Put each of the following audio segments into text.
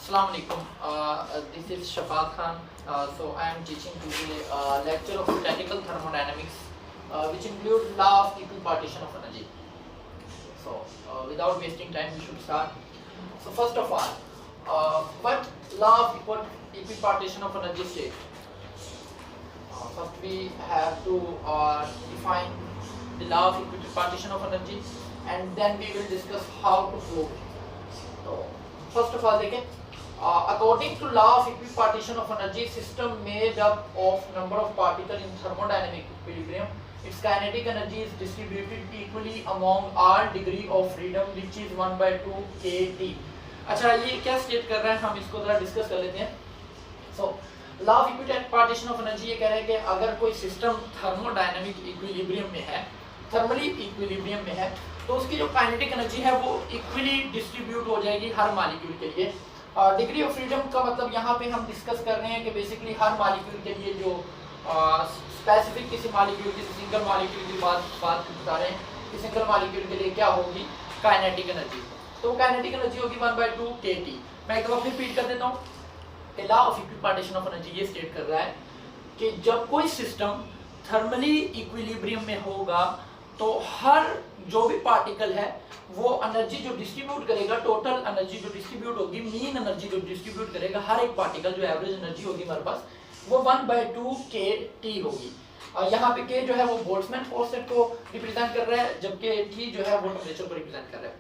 Assalamu alaikum. This is Shafaq Khan. So I am teaching today lecture of statical thermodynamics, which include law of equipartition of energy. So without wasting time, we should start. So first of all, what law of equipartition of energy state? First we have to define the law of equipartition of energy, and then we will discuss how to prove it. So first of all, देखें. According to law of equipartition of energy, system made up of number of particles in thermodynamic equilibrium, its kinetic energy is distributed equally among all degree of freedom, which is 1/2 kT. अच्छा, ये क्या state कर रहा है, हम इसको जरा discuss कर लेते हैं. So law of equipartition of energy ये कह रहा है कि अगर कोई सिस्टम थर्मोडायनामिक इक्विलिब्रियम में है, थर्मली इक्विलिब्रियम में है, तो उसकी जो काइनेटिक एनर्जी है वो इक्वली डिस्ट्रीब्यूट हो जाएगी हर मॉलिक्यूल के लिए. डिग्री ऑफ फ्रीडम का मतलब यहाँ पे हम डिस्कस कर रहे हैं कि बेसिकली हर मॉलिक्यूल के लिए जो स्पेसिफिक किसी मॉलिक्यूल किसी सिंगल मॉलिक्यूल की बात बता रहे हैं कि सिंगल मॉलिक्यूल के लिए क्या होगी काइनेटिक एनर्जी. तो काइनेटिक एनर्जी होगी 1/2 kT. मैं एक बार फिर रिपीट कर देता हूँ. Law of equipartition of energy ये स्टेट कर रहा है कि जब कोई सिस्टम थर्मली इक्विलिब्रियम में होगा तो हर जो भी पार्टिकल है वो एनर्जी जो डिस्ट्रीब्यूट करेगा, टोटल एनर्जी जो डिस्ट्रीब्यूट होगी, मीन एनर्जी जो डिस्ट्रीब्यूट करेगा हर एक पार्टिकल, जो एवरेज एनर्जी होगी हमारे पास, वो 1/2 kT होगी. और यहाँ पे K जो है वो बोल्ट्जमैन फोर्स को रिप्रेजेंट कर रहा है, जबकि T जो है वो टेम्परेचर को रिप्रेजेंट कर रहा है.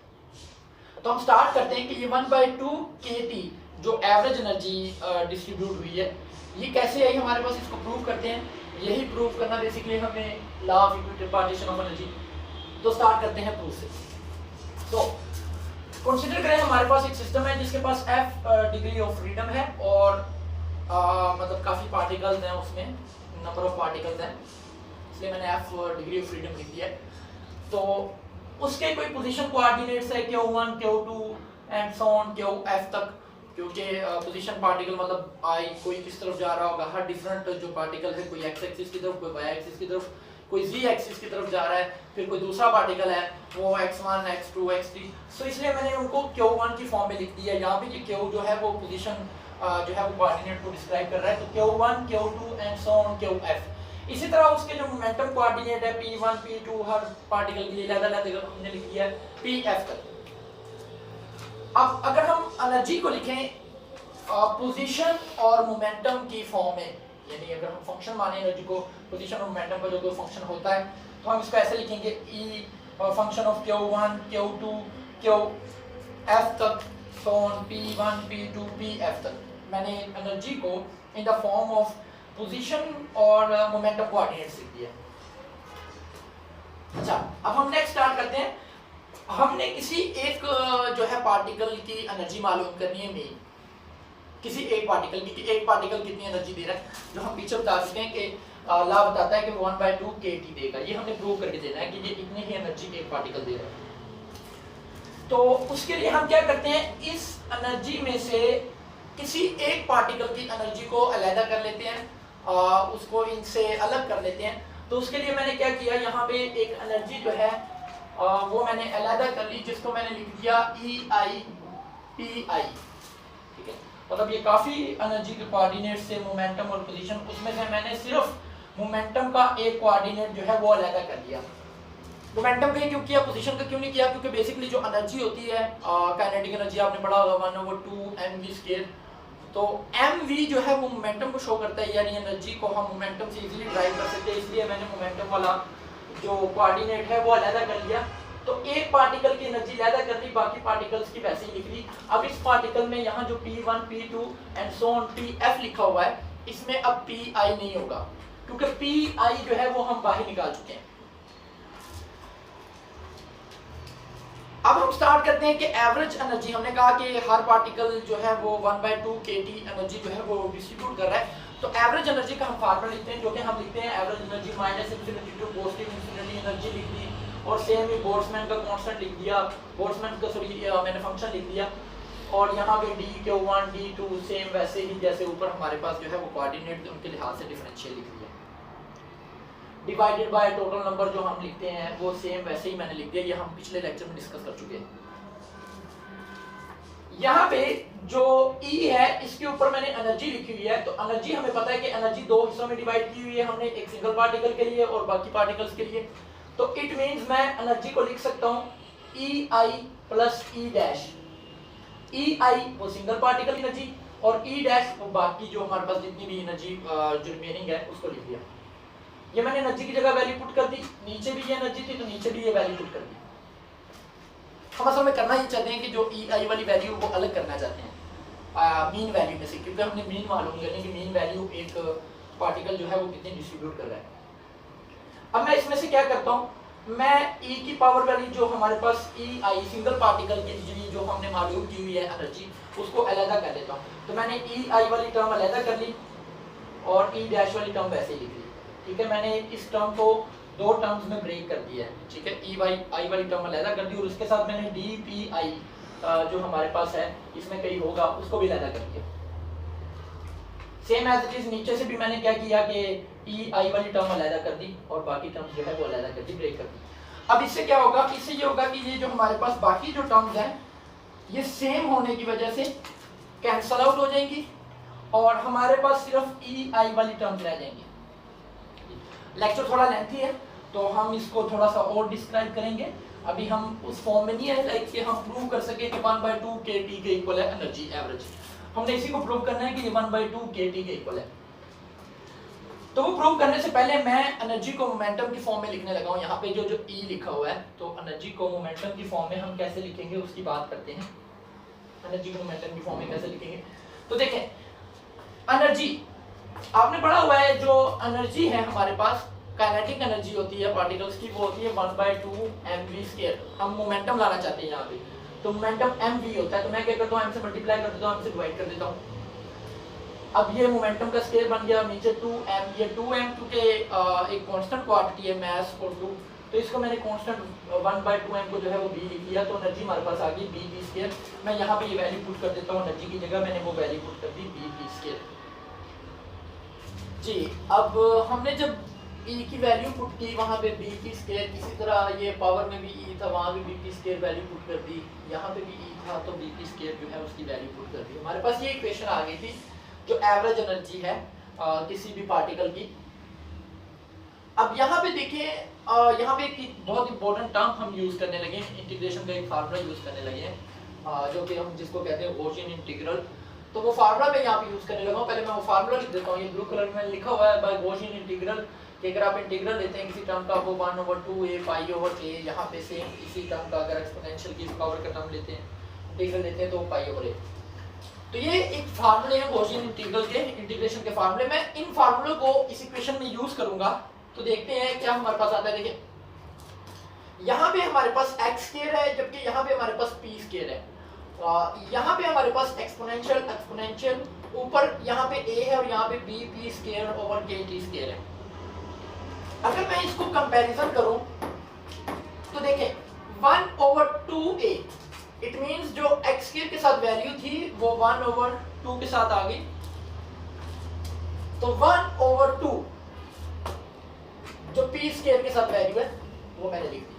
तो हम स्टार्ट करते हैं कि ये 1/2 kT जो एवरेज एनर्जी डिस्ट्रीब्यूट हुई है, ये कैसे आई हमारे पास, इसको प्रूव करते हैं. यही प्रूव करना बेसिकली हमें law of equipartition of energy. तो स्टार्ट करते हैं प्रूफ से. तो कंसीडर करें हमारे पास एक सिस्टम है जिसके पास f डिग्री ऑफ फ्रीडम है और मतलब काफी पार्टिकल्स हैं, उसमें नंबर ऑफ पार्टिकल्स हैं, इसलिए मैंने f डिग्री ऑफ फ्रीडम लिख दिया है. तो उसके कोई पोजीशन कोऑर्डिनेट्स है q1 q2 and so on qf तक, क्योंकि पोजीशन पार्टिकल मतलब i कोई किस तरफ जा रहा होगा, हर डिफरेंट जो पार्टिकल है, कोई x एक्सिस की तरफ, कोई y एक्सिस की तरफ, कोई z एक्सिस की तरफ जा रहा है, फिर कोई दूसरा पार्टिकल है वो x1 x2 x3. सो इसलिए मैंने उनको q1 की फॉर्म में लिख दिया. यहाँ पे ये q जो है वो पोजीशन जो है वो कोऑर्डिनेट को डिस्क्राइब कर रहा है, तो q1 q2 and so on qf. इसी तरह उसके जो मोमेंटम कोऑर्डिनेट है p1 p2 हर पार्टिकल के लिए अलग-अलग हमने लिख दिया है pf तक. अब अगर हम एनर्जी को लिखें पोजीशन और मोमेंटम की फॉर्म में, यानी अगर हम फंक्शन माने एनर्जी को, पोजीशन और मोमेंटम का जो कोई फंक्शन होता है, तो हम इसको ऐसे लिखेंगे e function of q1 q2 qf तक, so on p1 p2 pf तक. मैंने एनर्जी को in the form of position और मोमेंटम कोऑर्डिनेट्स लिख दिया. अच्छा, अब हम नेक्स्ट स्टार्ट करते हैं. हमने किसी एक जो है पार्टिकल की एनर्जी मालूम करनी है, मेन किसी एक पार्टिकल की, एक पार्टिकल कितनी एनर्जी दे रहा है, जो हम पीछे बता चुके हैं कि लॉ बताता है कि 1/2 kT देगा. ये हमने प्रूव करके देना है कि ये इतनी ही एनर्जी एक पार्टिकल दे रहा है. तो उसके लिए हम क्या करते हैं, इस एनर्जी में से किसी एक पार्टिकल की एनर्जी को अलग कर लेते हैं, उसको इनसे अलग कर लेते हैं. तो उसके लिए मैंने क्या किया, यहाँ पे एक एनर्जी जो है वो मैंने अलग कर ली, जिसको मैंने लिख दिया EI PI. ठीक है, मतलब ये काफी एनर्जी के कोऑर्डिनेट से मोमेंटम और पोजीशन, उसमें से मैंने सिर्फ मोमेंटम का एक कोऑर्डिनेट जो है वो अलग कर दिया. मोमेंटम का क्यों किया, पोजीशन का क्यों नहीं किया, क्योंकि बेसिकली जो एनर्जी होती है काइनेटिक एनर्जी आपने पढ़ा होगा 1/2 mv². तो mv जो है वो मोमेंटम को शो करता है, यानी एनर्जी को हम मोमेंटम से इजीली ड्राइव कर सकते हैं, इसलिए मैंने मोमेंटम वाला जो कोऑर्डिनेट है वो अलग कर लिया. तो एक पार्टिकल की एनर्जी अलग कर दी, बाकी पार्टिकल्स की वैसे ही लिख दी. अब इस पार्टिकल में यहाँ जो p1 p2 and so on pf लिखा हुआ है, इसमें अब pi नहीं होगा, क्योंकि pi जो है वो हम बाहर निकाल चुके हैं. अब हम स्टार्ट करते हैं कि एवरेज एनर्जी, हमने कहा कि हर पार्टिकल जो है वो 1/2 kT एनर्जी जो है वो डिस्ट्रीब्यूट कर रहा है. तो एवरेज एनर्जी का हम फार्मूला लिखते हैं, जो कि हम लिखते हैं average energy minus infinity to positive infinity energy लिख दी, और सेम ही बोल्ट्जमैन का कांस्टेंट लिख दिया, बोल्ट्जमैन का मैंने फंक्शन लिख दिया, और यहाँ पे dq1 d2 सेम वैसे ही जैसे ऊपर हमारे पास जो है वो कोऑर्डिनेट उनके लिहाज से डिफरेंशियल लिख दिया. डिवाइडेड बाय टोटल नंबर जो हम लिखते हैं वो सेम वैसे ही मैंने लिख दिया, ये हम पिछले लेक्चर में डिस्कस कर चुके हैं. यहाँ पे जो E एनर्जी लिखी हुई है, तो एनर्जी हमें पता है कि एनर्जी दो हिस्सों में डिवाइड की हुई है हमने, एक सिंगल पार्टिकल के लिए और बाकी पार्टिकल्स के लिए। तो इट मींस मैं एनर्जी को लिख सकता हूँ EI plus E dash. EI वो सिंगल पार्टिकल एनर्जी और E डैश वो बाकी जो हमारे पास जितनी भी एनर्जी जो रिमेनिंग है उसको लिख दिया। ये मैंने एनर्जी की जगह वैल्यू पुट कर दी, नीचे भी ये एनर्जी थी तो नीचे भी ये वैल्यू पुट कर दी। हम असल में करना ये चाहते हैं कि जो EI वाली वैल्यू वो अलग करना चाहते हैं मीन वैल्यू में से, क्योंकि हमने मीन मालूम करने की मीन वैल्यू एक पार्टिकल जो है वो कितनी डिस्ट्रीब्यूट कर रहा है। अब मैं इसमें से क्या करता हूँ, मैं E की पावर वाली जो हमारे पास EI सिंगल पार्टिकल की जो हमने मालूम की हुई है एनर्जी उसको अलग कर लेता हूँ। तो मैंने EI वाली टर्म अलग कर ली और E डैश वाली टर्म वैसे ही लिख ली। ठीक है, मैंने इस टर्म को दो टर्म्स में ब्रेक कर दिया है। ठीक है, EI वाली टर्म अलग कर दी और उसके साथ मैंने DPI जो हमारे पास है इसमें कहीं होगा उसको भी अलग कर दिया। सेम एज इट इज नीचे से भी मैंने क्या किया कि EI वाली टर्म अलग कर दी और बाकी टर्म्स जो है वो अलग कर दी, ब्रेक कर दी। अब इससे क्या होगा, इससे ये होगा कि ये जो हमारे पास बाकी जो टर्म्स हैं ये सेम होने की वजह से कैंसल आउट हो जाएंगी और हमारे पास सिर्फ EI वाली टर्म्स रह जाएंगी। लेक्चर थोड़ा लेंथी है तो हम इसको थोड़ा सा और डिस्क्राइब करेंगे। अभी हम उस फॉर्म में नहीं है लाइक कि हम प्रूव कर सके कि 1/2 kT के इक्वल है एनर्जी एवरेज। हमने इसी को प्रूव करना है कि ये 1/2 kT के इक्वल है। तो वो प्रूव करने से पहले मैं एनर्जी को मोमेंटम की फॉर्म में लिखने लगा हूँ। यहाँ पे जो E लिखा हुआ है, तो एनर्जी को मोमेंटम की फॉर्म में हम कैसे लिखेंगे उसकी बात करते हैं। एनर्जी को मोमेंटम की फॉर्म में कैसे लिखेंगे, तो देखें एनर्जी आपने पढ़ा हुआ है, जो एनर्जी है हमारे पास काइनेटिक एनर्जी होती है पार्टिकल्स की, वो होती है 1/2 mv²। हम मोमेंटम लाना चाहते हैं यहाँ पे, तो मोमेंटम mv होता है। तो मैं क्या करता हूँ, m से मल्टीप्लाई कर देता हूँ, m से डिवाइड कर देता हूँ। अब ये मोमेंटम का स्केल बन गया नीचे 2m, ये 2m क्योंकि एक कांस्टेंट क्वांटिटी है मास और 2, तो इसको मैंने कांस्टेंट 1/2m को जो है वो b लिख लिया। तो एनर्जी हमारे पास आ गई b²। मैं यहाँ पे ये वैल्यू पुट कर देता हूँ, एनर्जी की जगह मैंने वो वैल्यू पुट कर दी b²। जी, अब हमने जब E की वैल्यू पुट की वहाँ पे b², इसी तरह ये पावर में भी E था, वहाँ भी b² वैल्यू पुट कर दी, यहाँ पे भी E था तो b² जो है उसकी वैल्यू पुट कर दी। हमारे पास ये इक्वेशन आ गई थी जो एवरेज एनर्जी है किसी भी पार्टिकल की। अब यहाँ पे देखिए, यहाँ पे एक बहुत इंपॉर्टेंट टर्म हम यूज करने लगे, इंटीग्रेशन का एक फार्मूला यूज करने लगे हैं जो कि हम जिसको कहते हैं गॉसियन इंटीग्रल। तो वो फार्मूला मैं यहाँ पे यूज करने लगा हूँ। पहले मैं वो फार्मूला लिख देता हूँ, ये ब्लू कलर में लिखा हुआ है बाय गॉसियन इंटीग्रल कि अगर आप इंटीग्रल लेते हैं किसी टर्म का वो 1/2a π/a, यहाँ पे सेम इसी टर्म का अगर एक्सपोनेंशियल की पावर का टर्म लेते हैं, इंटीग्रल लेते हैं तो π/a। तो ये एक फार्मूले हैं गॉसियन इंटीग्रल के, इंटीग्रेशन के फार्मूले। मैं इन फार्मूलों को इस इक्वेशन में यूज करूंगा। तो देखते हैं क्या हमारे पास आता है। देखिए यहाँ पे हमारे पास x² है, जबकि यहाँ पे हमारे पास p² है। यहाँ पे हमारे पास एक्सपोनेंशियल ऊपर यहाँ पे a है और यहाँ पे bp²/kt² है। अगर मैं इसको कंपैरिजन करूं तो देखें 1/2a, इट मींस जो x² के साथ वैल्यू थी वो 1/2 के साथ आ गई। तो 1/2 जो p² के साथ वैल्यू है वो मैंने लिख दी।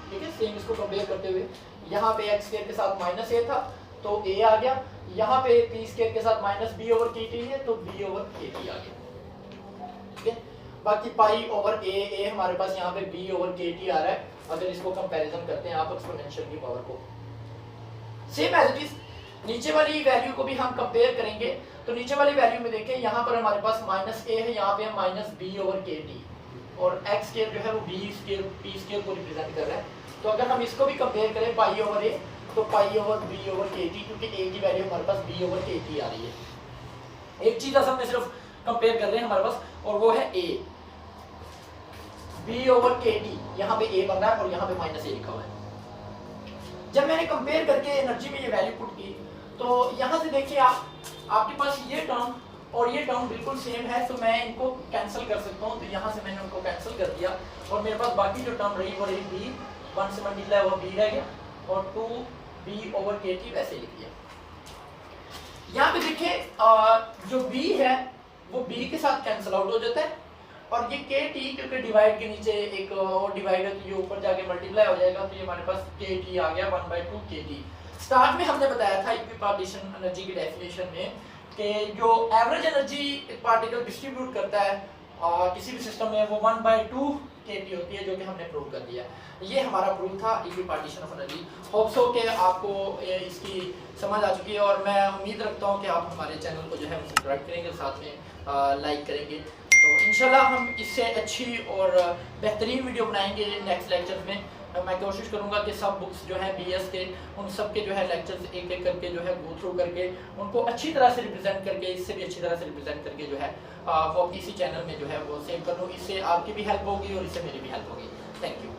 ठीक है, सेम इसको कंपेयर करते हुए यहाँ पे x² के साथ -a था तो a आ गया, यहाँ पे p² के साथ -b/kt है तो b/kt आ गया। ठीक है, बाकी π/a हमारे पास यहाँ पे b/kt आ रहा है। अगर इसको कंपैरिजन करते हैं आप एक्सपोनेंशियल की पावर को, सेम एज इट इज नीचे वाली वैल्यू को भी हम कंपेयर करेंगे। तो नीचे वाली वैल्यू में देखें यहाँ पर हमारे पास -a है, यहाँ पे -b/kt और x² जो है वो p² को रिप्रेजेंट कर रहा है। तो अगर हम इसको भी कंपेयर करें π/a तो π/b/kt, क्योंकि a की वैल्यू हमारे पास b/kt आ रही है। एक चीज असल में सिर्फ कंपेयर कर रहे हैं हमारे पास और वो है a, b/kt, यहाँ पे a बन रहा है और यहाँ पे -a लिखा हुआ है। जब मैंने कंपेयर करके एनर्जी में ये वैल्यू पुट की तो यहाँ से देखिए आपके पास ये टर्म और ये टर्म बिल्कुल सेम है, तो मैं इनको कैंसिल कर सकता हूँ। तो यहाँ से मैंने उनको कैंसिल कर दिया और मेरे पास बाकी जो टर्म रही वो रही b, 1 से मल्टीप्लाई वो b रह गया और 2b/kt वैसे लिख दिया। यहाँ पे देखिए जो b है वो b के साथ कैंसिल आउट हो जाता है और ये kt क्योंकि डिवाइड के नीचे एक और डिवाइड है तो ये ऊपर जाके मल्टीप्लाई हो जाएगा। तो ये हमारे पास kt आ गया 1/2 kt। स्टार्ट में हमने बताया था इक्विपार्टीशन एनर्जी की डेफिनेशन में कि जो एवरेज एनर्जी पार्टिकल डिस्ट्रीब्यूट करता है किसी भी सिस्टम में वो 1/2 kT होती है, जो कि हमने प्रूव कर दिया। ये हमारा प्रूफ था equal partition of energy. Hope so कि आपको इसकी समझ आ चुकी है और मैं उम्मीद रखता हूँ कि आप हमारे चैनल को जो है सब्सक्राइब करेंगे, साथ में लाइक करेंगे। तो इंशाल्लाह हम इससे अच्छी और बेहतरीन वीडियो बनाएंगे नेक्स्ट लेक्चर में। मैं कोशिश करूंगा कि सब बुक्स जो है BS के उन सब के जो है लेक्चर्स एक एक करके जो है गो थ्रू करके उनको अच्छी तरह से रिप्रेजेंट करके, इससे भी अच्छी तरह से रिप्रेजेंट करके जो है वो इसी चैनल में जो है वो सेव कर लूँ। इससे आपकी भी हेल्प होगी और इससे मेरी भी हेल्प होगी। Thank you.